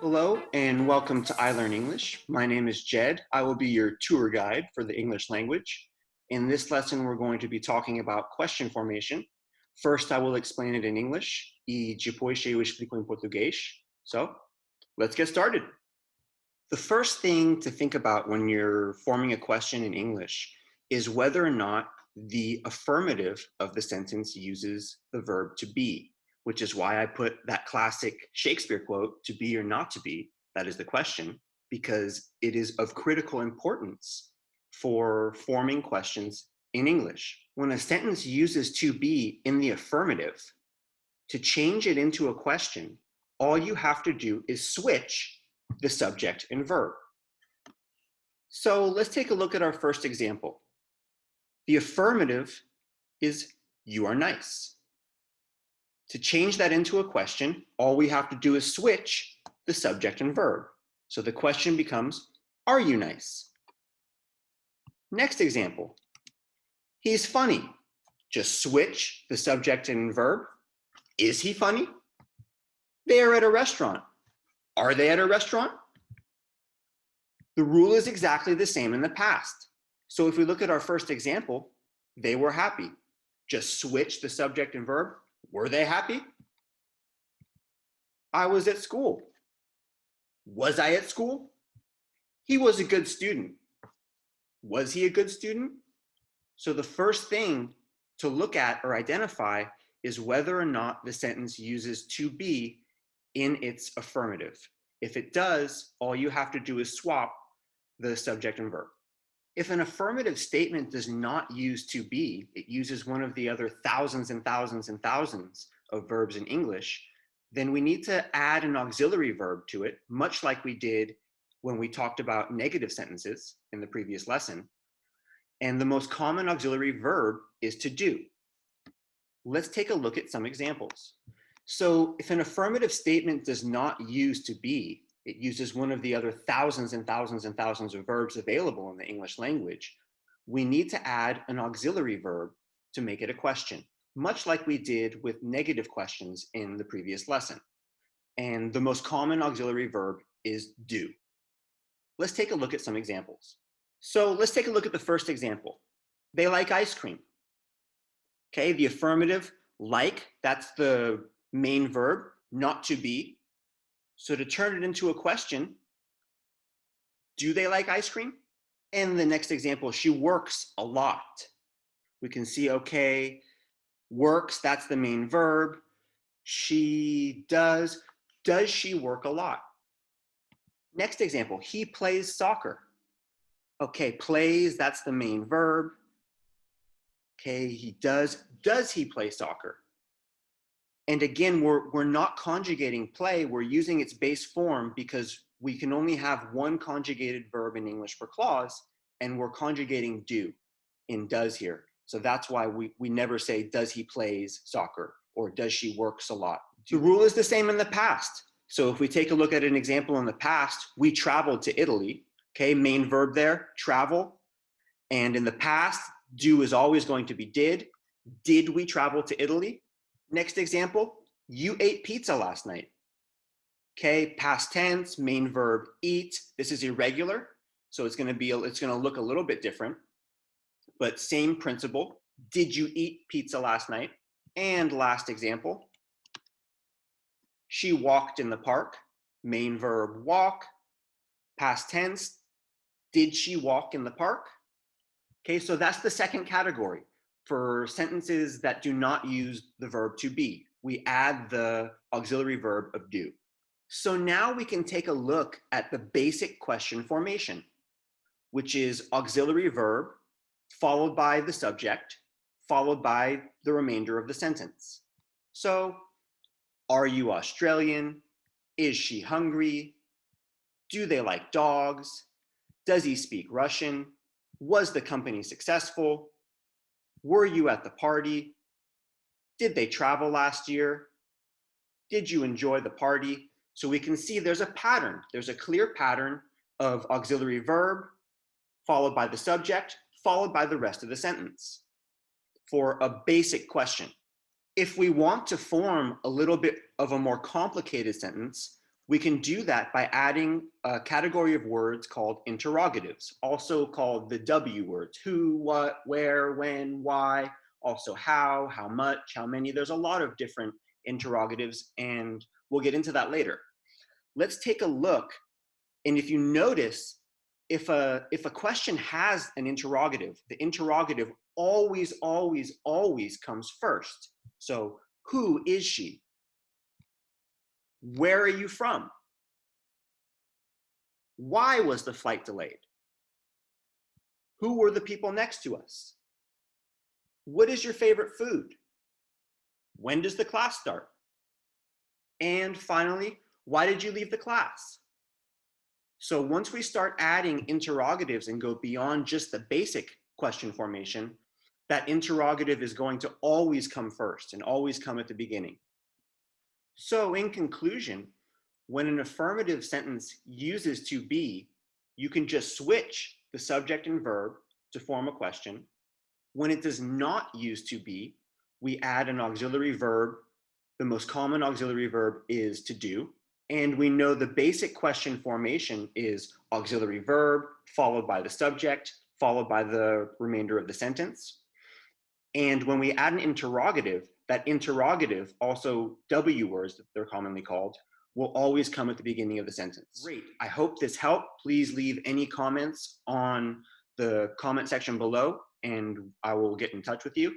Hello and welcome to I Learn English. My name is Jed. I will be your tour guide for the English language. In this lesson, we're going to be talking about question formation. First, I will explain it in English e depois eu explico em português. So, let's get started. The first thing to think about when you're forming a question in English is whether or not the affirmative of the sentence uses the verb to be, which is why I put that classic Shakespeare quote, to be or not to be, that is the question, because it is of critical importance for forming questions in English. When a sentence uses to be in the affirmative, to change it into a question, all you have to do is switch the subject and verb. So let's take a look at our first example. The affirmative is you are nice. To change that into a question, all we have to do is switch the subject and verb. So the question becomes, are you nice? Next example, he's funny. Just switch the subject and verb. Is he funny? They are at a restaurant. Are they at a restaurant? The rule is exactly the same in the past. So if we look at our first example, they were happy. Just switch the subject and verb. Were they happy? I was at school. Was I at school? He was a good student. Was he a good student? So the first thing to look at or identify is whether or not the sentence uses to be in its affirmative. If it does, all you have to do is swap the subject and verb. If an affirmative statement does not use to be, it uses one of the other thousands and thousands and thousands of verbs in English, then we need to add an auxiliary verb to it, much like we did when we talked about negative sentences in the previous lesson. And the most common auxiliary verb is to do. Let's take a look at some examples. So if an affirmative statement does not use to be, it uses one of the other thousands and thousands and thousands of verbs available in the English language, we need to add an auxiliary verb to make it a question, much like we did with negative questions in the previous lesson. And the most common auxiliary verb is do. Let's take a look at some examples. So let's take a look at the first example. They like ice cream. Okay, the affirmative, like, that's the main verb, not to be. So to turn it into a question, do they like ice cream? And the next example, she works a lot. We can see, okay, works, that's the main verb. She does she work a lot? Next example, he plays soccer. Okay, plays, that's the main verb. Okay, he does he play soccer? And again, we're not conjugating play, we're using its base form because we can only have one conjugated verb in English per clause, and we're conjugating do in does here. So that's why we never say, does he plays soccer, or does she works a lot? The rule is the same in the past. So if we take a look at an example in the past, we traveled to Italy, okay, main verb there, travel. And in the past, do is always going to be did. Did we travel to Italy? Next example, you ate pizza last night. Okay, past tense, main verb eat. This is irregular, so it's going to look a little bit different, but same principle. Did you eat pizza last night? And last example, she walked in the park. Main verb walk, past tense. Did she walk in the park? Okay, so that's the second category. For sentences that do not use the verb to be, we add the auxiliary verb of do. So now we can take a look at the basic question formation, which is auxiliary verb followed by the subject, followed by the remainder of the sentence. So, are you Australian? Is she hungry? Do they like dogs? Does he speak Russian? Was the company successful? Were you at the party? Did they travel last year? Did you enjoy the party? So we can see there's a pattern. There's a clear pattern of auxiliary verb, followed by the subject, followed by the rest of the sentence for a basic question. If we want to form a little bit of a more complicated sentence, We can do that by adding a category of words called interrogatives, also called the W words: who, what, where, when, why, also how much, how many. There's a lot of different interrogatives, and we'll get into that later. Let's take a look, and if you notice, if a question has an interrogative, the interrogative always, always, always comes first. So, who is she? Where are you from? Why was the flight delayed? Who were the people next to us? What is your favorite food? When does the class start? And finally, why did you leave the class? So once we start adding interrogatives and go beyond just the basic question formation, that interrogative is going to always come first and always come at the beginning. So in conclusion, when an affirmative sentence uses to be, you can just switch the subject and verb to form a question. When it does not use to be, we add an auxiliary verb. The most common auxiliary verb is to do. And we know the basic question formation is auxiliary verb, followed by the subject, followed by the remainder of the sentence. And when we add an interrogative, that interrogative, also W words, they're commonly called, will always come at the beginning of the sentence. Great, I hope this helped. Please leave any comments on the comment section below, and I will get in touch with you.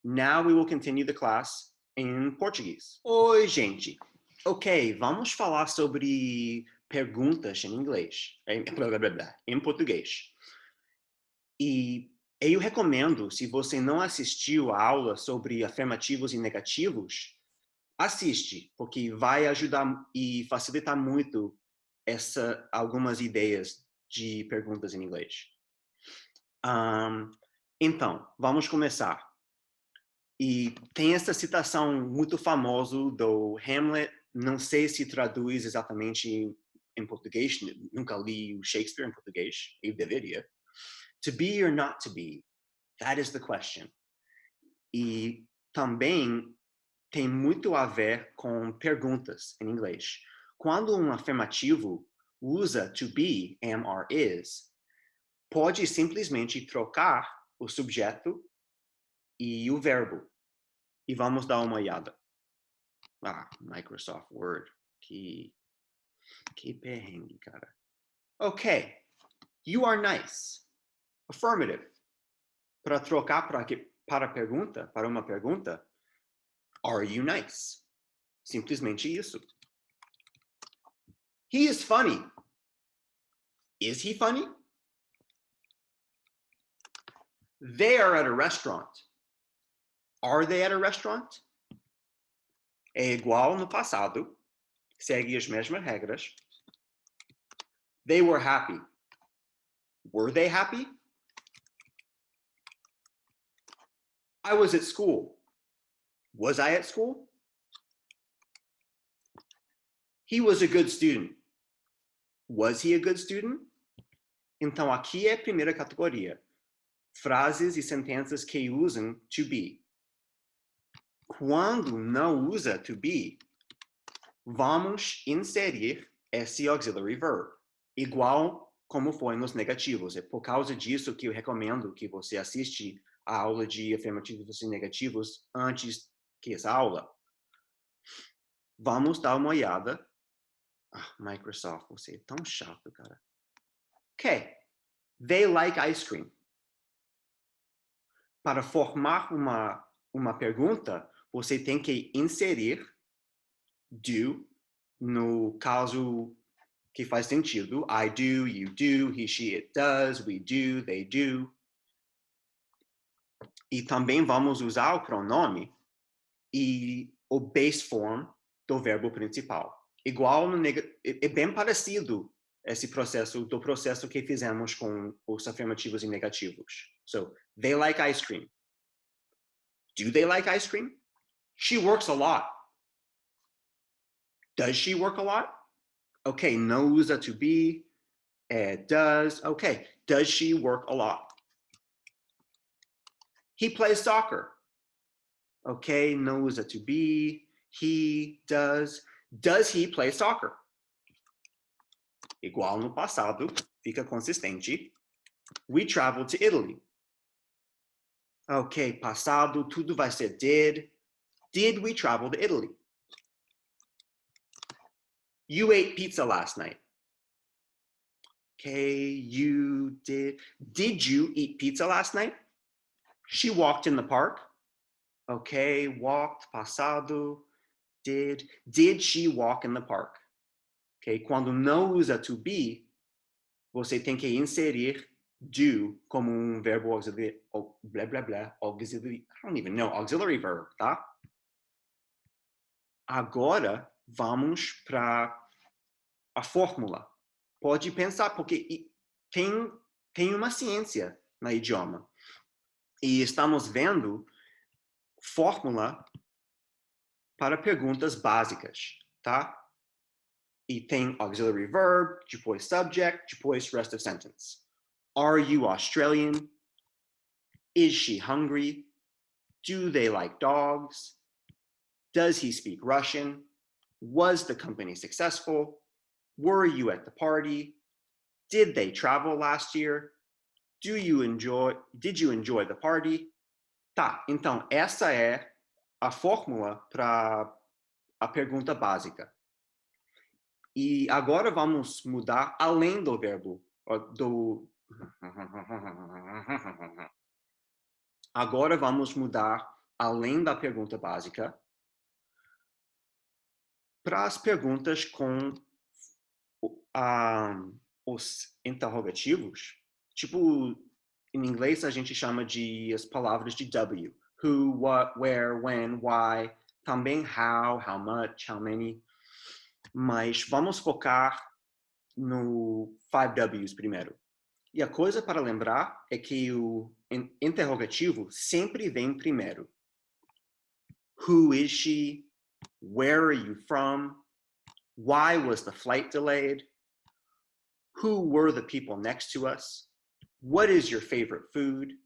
Now we will continue the class em português. Oi, gente. Ok, vamos falar sobre perguntas em inglês, em português. E eu recomendo, se você não assistiu a aula sobre afirmativos e negativos, assiste, porque vai ajudar e facilitar muito algumas ideias de perguntas em inglês. Então, vamos começar. E tem essa citação muito famosa do Hamlet, não sei se traduz exatamente em português, nunca li o Shakespeare em português, eu deveria. To be or not to be, that is the question. E também tem muito a ver com perguntas em inglês. Quando um afirmativo usa to be, am, are, is, pode simplesmente trocar o subjeto e o verbo. E vamos dar uma olhada. Microsoft Word. Que perrengue, cara. Ok. You are nice. Affirmative. Para trocar para uma pergunta, are you nice? Simplesmente isso. He is funny. Is he funny? They are at a restaurant. Are they at a restaurant? É igual no passado. Segue as mesmas regras. They were happy. Were they happy? I was at school. Was I at school? He was a good student. Was he a good student? Então, aqui é a primeira categoria. Frases e sentenças que usam to be. Quando não usa to be, vamos inserir esse auxiliary verb, igual como foi nos negativos. É por causa disso que eu recomendo que você assiste a aula de afirmativos e negativos antes que essa aula. Vamos dar uma olhada. Microsoft, você é tão chato, cara. Ok. They like ice cream. Para formar uma pergunta, você tem que inserir do no caso que faz sentido. I do, you do, he, she, it does, we do, they do. E também vamos usar o pronome e o base form do verbo principal. Igual é bem parecido esse processo do processo que fizemos com os afirmativos e negativos. So, they like ice cream. Do they like ice cream? She works a lot. Does she work a lot? Okay, no usa to be. Does. Okay, does she work a lot? He plays soccer. Okay, no usa to be. He does. Does he play soccer? igual no passado, fica consistente. We traveled to Italy. Ok, passado, tudo vai ser did. Did we travel to Italy? You ate pizza last night. Okay, you did. Did you eat pizza last night? She walked in the park. Okay, walked, passado, did. Did she walk in the park? Okay, quando não usa to be, você tem que inserir do como verbo auxiliary, blá blá blá, auxiliary, I don't even know, auxiliary verb, tá? Agora vamos para a fórmula. Pode pensar, porque tem uma ciência no idioma. E estamos vendo fórmula para perguntas básicas, tá? E tem auxiliary verb, depois subject, depois rest of sentence. Are you Australian? Is she hungry? Do they like dogs? Does he speak Russian? Was the company successful? Were you at the party? Did they travel last year? Did you enjoy the party? Tá, então essa é a fórmula para a pergunta básica. E agora vamos mudar além do verbo, Agora vamos mudar além da pergunta básica para as perguntas com os interrogativos. Tipo, em inglês a gente chama de as palavras de W. Who, what, where, when, why. Também how much, how many. Mas vamos focar no 5Ws primeiro. E a coisa para lembrar é que o interrogativo sempre vem primeiro. Who is she? Where are you from? Why was the flight delayed? Who were the people next to us? What is your favorite food?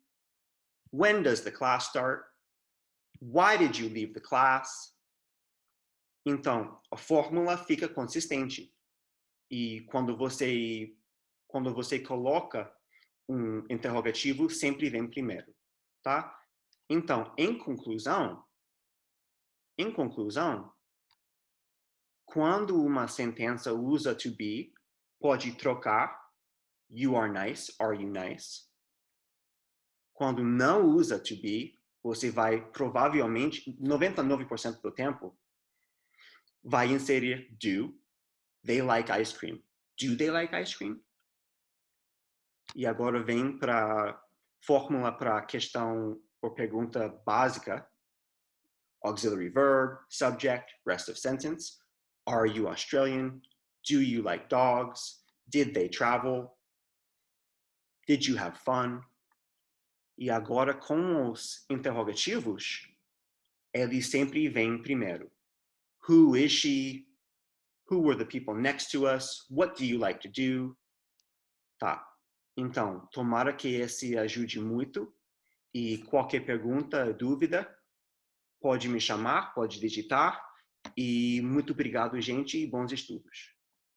When does the class start? Why did you leave the class? Então, a fórmula fica consistente. E quando você coloca um interrogativo, sempre vem primeiro, tá? Então, em conclusão, quando uma sentença usa to be, pode trocar you are nice, are you nice? Quando não usa to be, você vai provavelmente, 99% do tempo, vai inserir do. They like ice cream. Do they like ice cream? E agora vem para fórmula para questão ou pergunta básica. Auxiliary verb, subject, rest of sentence. Are you Australian? Do you like dogs? Did they travel? Did you have fun? E agora com os interrogativos, eles sempre vêm primeiro. Who is she? Who were the people next to us? What do you like to do? Tá. Então, tomara que esse ajude muito. E qualquer pergunta, dúvida, pode me chamar, pode digitar. E muito obrigado, gente, e bons estudos.